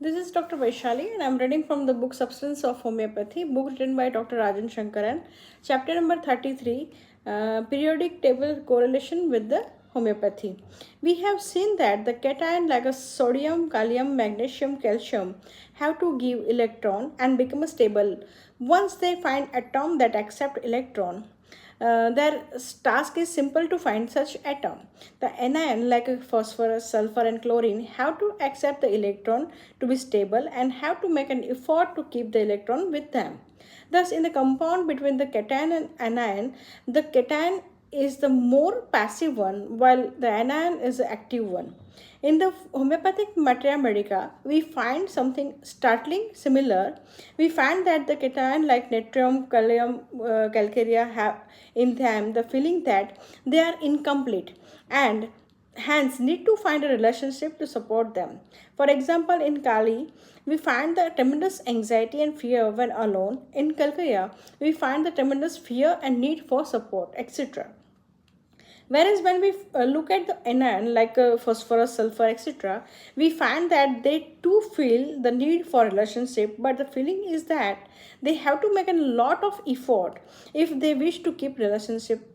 This is Dr. Vaishali and I'm reading from the book Substance of Homeopathy, book written by Dr. Rajan Sankaran, chapter number 33, periodic table correlation with the homeopathy. We have seen that the cation like a sodium, kalium, magnesium, calcium have to give electron and become stable once they find atom that accept electron. Their task is simple to find such atom. The anion like phosphorus, sulfur and chlorine have to accept the electron to be stable and have to make an effort to keep the electron with them. Thus, in the compound between the cation and anion, the cation is the more passive one while the anion is the active one. In the homeopathic materia medica, we find something startling similar. We find that the cation like natrium, kalium, calcarea have in them the feeling that they are incomplete and hence need to find a relationship to support them. For example, in Kali, we find the tremendous anxiety and fear when alone. In Kalkaya, we find the tremendous fear and need for support, etc. Whereas when we look at the anion like phosphorus, sulfur, etc., we find that they too feel the need for relationship, but the feeling is that they have to make a lot of effort if they wish to keep relationship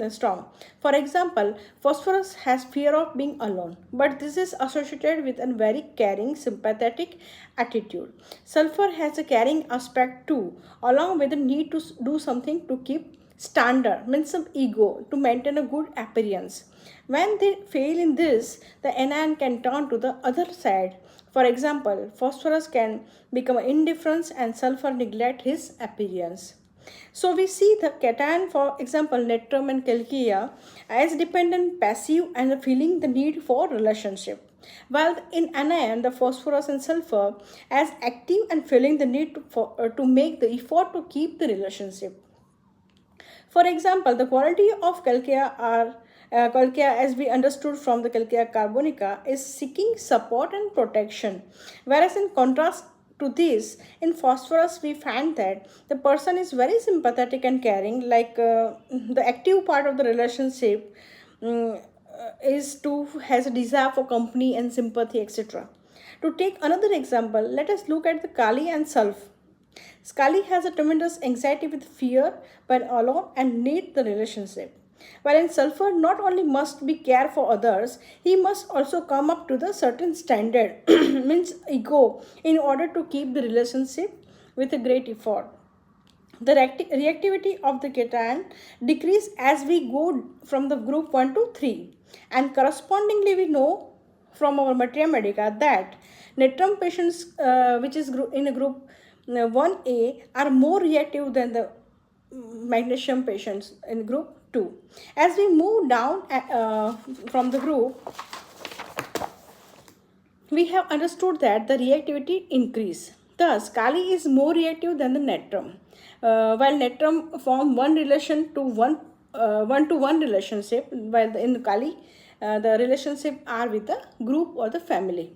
strong. For example, phosphorus has fear of being alone, but this is associated with a very caring, sympathetic attitude. Sulfur has a caring aspect too, along with the need to do something to keep standard, means some ego to maintain a good appearance. When they fail in this, the anion can turn to the other side. For example, phosphorus can become indifference and sulfur neglect his appearance. So we see the cation, for example, natrium and calcea, as dependent, passive, and feeling the need for relationship. While in anion, the phosphorus and sulfur as active and feeling the need to make the effort to keep the relationship. For example, the quality of calcea, as we understood from the calcea carbonica, is seeking support and protection. Whereas in contrast to this, in phosphorus, we find that the person is very sympathetic and caring, like the active part of the relationship is to has a desire for company and sympathy, etc. To take another example, let us look at the Kali and Sulf. Scully has a tremendous anxiety with fear when alone and need the relationship. While in sulfur, not only must be care for others, he must also come up to the certain standard, means ego, in order to keep the relationship with a great effort. The reactivity of the cation decrease as we go from the group 1 to 3, and correspondingly we know from our materia medica that natrum patients which is in a group 1A are more reactive than the magnesium patients in group 2. As we move down from the group, we have understood that the reactivity increase. Thus, Kali is more reactive than the natrum. While natrum form one relation to one relationship, while in Kali the relationship are with the group or the family.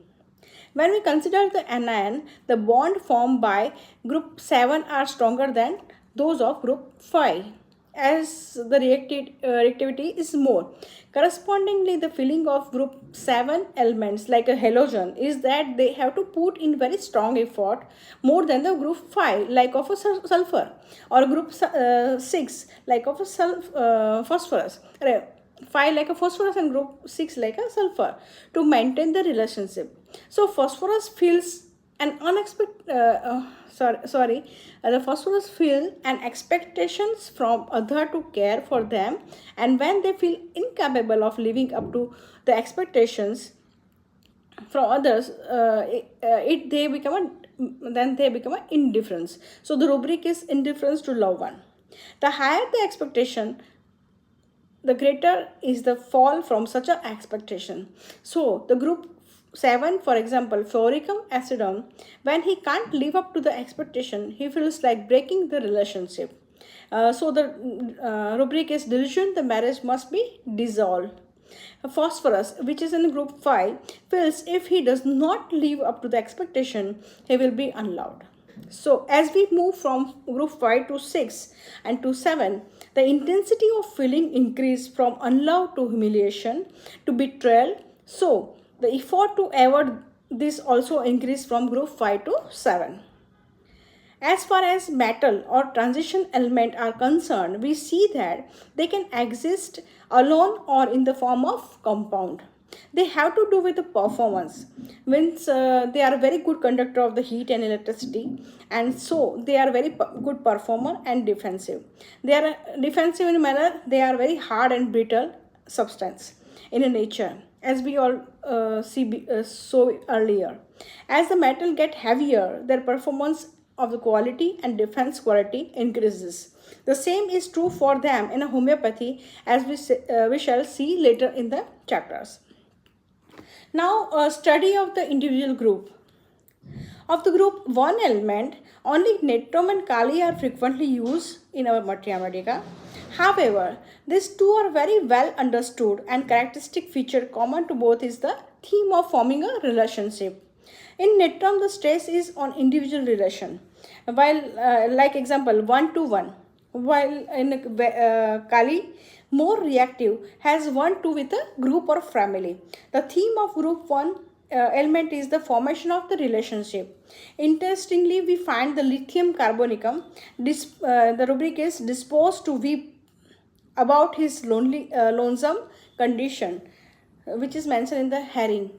When we consider the anion, the bond formed by group 7 are stronger than those of group 5 as the reactivity is more. Correspondingly, the feeling of group 7 elements like a halogen is that they have to put in very strong effort more than the group 5 like of a sulfur or group 6 like of a phosphorus. 5 like a phosphorus and group 6 like a sulfur to maintain the relationship. So phosphorus feels an unexpected the phosphorus feel an expectations from other to care for them, and when they feel incapable of living up to the expectations from others, they become an indifference. So the rubric is indifference to loved one. The higher the expectation, the greater is the fall from such an expectation. So the group 7, for example, floricum acidum, when he can't live up to the expectation, he feels like breaking the relationship. So the rubric is delusion, the marriage must be dissolved. Phosphorus, which is in group 5, feels if he does not live up to the expectation, he will be unloved. So, as we move from group 5 to 6 and to 7, the intensity of feeling increase from unlove to humiliation to betrayal. So, the effort to avoid this also increased from group 5 to 7. As far as metal or transition element are concerned, we see that they can exist alone or in the form of compound. They have to do with the performance. Means they are a very good conductor of the heat and electricity, and so they are very good performer and defensive. They are defensive in a manner they are very hard and brittle substance in a nature, as we all saw earlier. As the metal get heavier, their performance of the quality and defense quality increases. The same is true for them in a homeopathy, as we shall see later in the chapters. Now, a study of the individual group. Of the group 1 element, only natrum and kali are frequently used in our materia medica. However, these two are very well understood, and characteristic feature common to both is the theme of forming a relationship. In natrum, the stress is on individual relation, while like example 1 to 1, while in kali, more reactive, has 1 to with a group or family. The theme of group 1 element is the formation of the relationship. Interestingly, we find the lithium carbonicum, the rubric is disposed to weep about his lonesome condition, which is mentioned in the herring.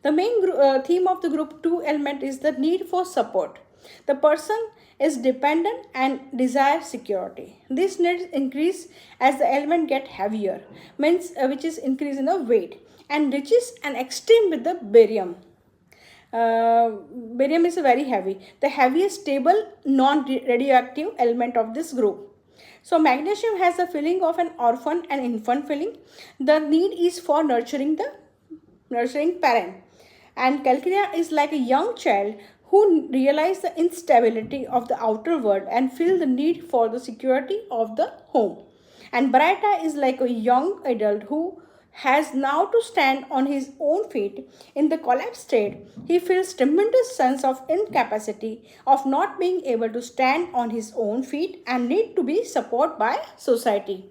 The main theme of the group 2 element is the need for support. The person is dependent and desires security. This needs increase as the element get heavier, means which is increase in the weight, and reaches an extreme with the barium. Barium is very heavy, the heaviest stable non-radioactive element of this group. So magnesium has the feeling of an orphan and infant feeling. The need is for nurturing parent. And calcarea is like a young child who realize the instability of the outer world and feel the need for the security of the home. And Barata is like a young adult who has now to stand on his own feet. In the collapsed state, he feels tremendous sense of incapacity of not being able to stand on his own feet and need to be supported by society.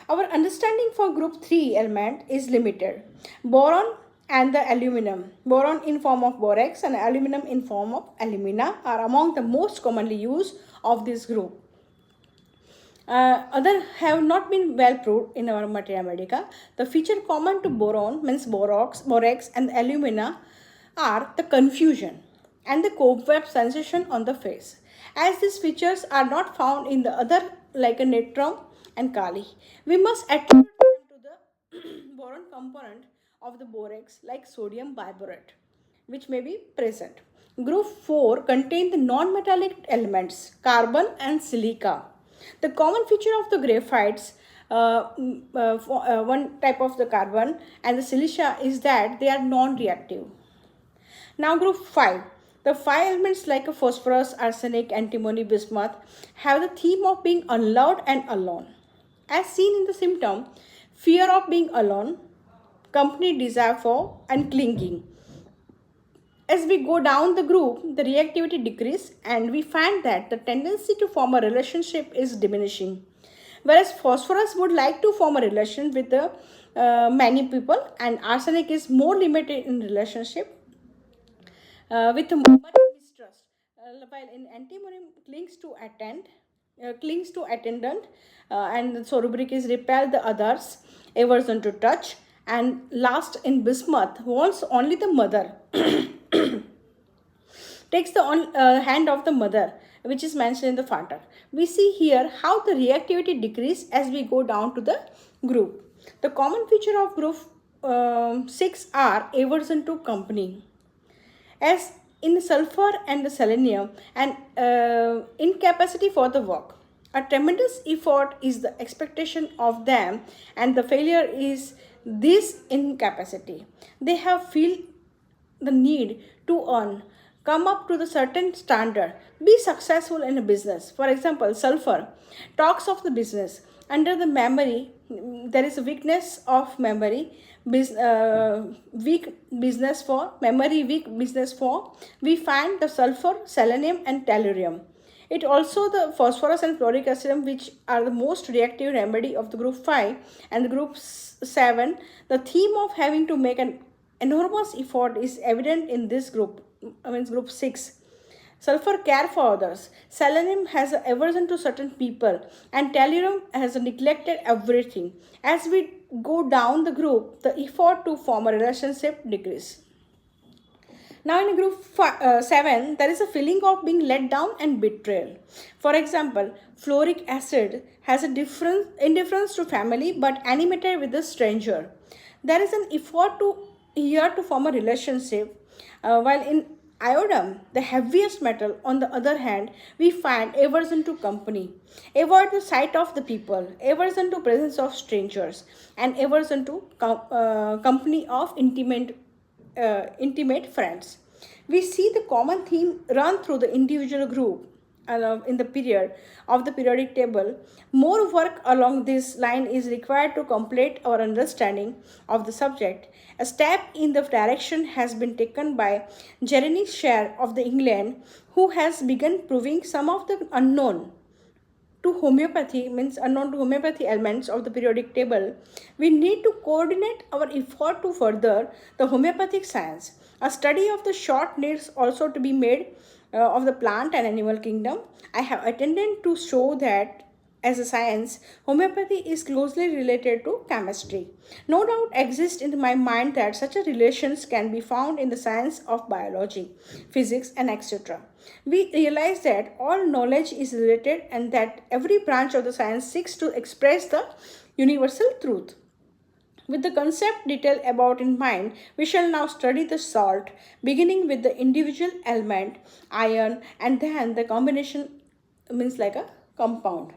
Our understanding for group 3 element is limited. Boron and the aluminum. Boron in form of borax and aluminum in form of alumina are among the most commonly used of this group. Other have not been well proved in our materia medica. The feature common to boron, means borax and alumina, are the confusion and the cobweb sensation on the face. As these features are not found in the other like a natrum and kali, we must attribute them to the boron component of the borax like sodium biborate, which may be present. Group 4 contain the non-metallic elements carbon and silica. The common feature of the graphites, one type of the carbon and the silica, is that they are non-reactive. Now group 5. The 5 elements like a phosphorus, arsenic, antimony, bismuth have the theme of being unloved and alone. As seen in the symptom, fear of being alone, company desire for and clinging. As we go down the group, the reactivity decreases and we find that the tendency to form a relationship is diminishing. Whereas phosphorus would like to form a relation with the many people, and arsenic is more limited in relationship with much mistrust. While in antimony clings to attendant, and so rubric is repel the others, aversion to touch, and last in bismuth wants only the mother. Takes the hand of the mother, which is mentioned in the Fatak. We see here how the reactivity decreases as we go down to the group. The common feature of group 6 are aversion to company. As in sulfur and the selenium, and incapacity for the work. A tremendous effort is the expectation of them, and the failure is this incapacity. They have feel the need to earn, come up to the certain standard, be successful in a business. For example, sulfur talks of the business. Under the memory, there is a weakness of memory, weak business for memory, weak business for. We find the sulfur, selenium, and tellurium. It also the phosphorus and fluoric acid, which are the most reactive remedy of the group 5 and the group 7. The theme of having to make an enormous effort is evident in this group, group 6. Sulfur care for others. Selenium has an aversion to certain people, and tellurium has neglected everything. As we go down the group, the effort to form a relationship decreases. Now, in group 7, there is a feeling of being let down and betrayal. For example, fluoric acid has a different indifference to family but animated with a stranger. There is an effort here to form a relationship, while in iodine, the heaviest metal, on the other hand, we find aversion to company, avoid the sight of the people, aversion to presence of strangers, and aversion to company of intimate friends. We see the common theme run through the individual group in the period of the periodic table. More work along this line is required to complete our understanding of the subject. A step in the direction has been taken by Jeremy Sher of the England, who has begun proving some of the unknown to homeopathy elements of the periodic table. We need to coordinate our effort to further the homeopathic science. A study of the short needs also to be made of the plant and animal kingdom. I have attempted to show that as a science, homeopathy is closely related to chemistry. No doubt exists in my mind that such a relations can be found in the science of biology, physics, and etc. We realize that all knowledge is related and that every branch of the science seeks to express the universal truth. With the concept detail about in mind, we shall now study the salt, beginning with the individual element, iron, and then the combination, like a compound.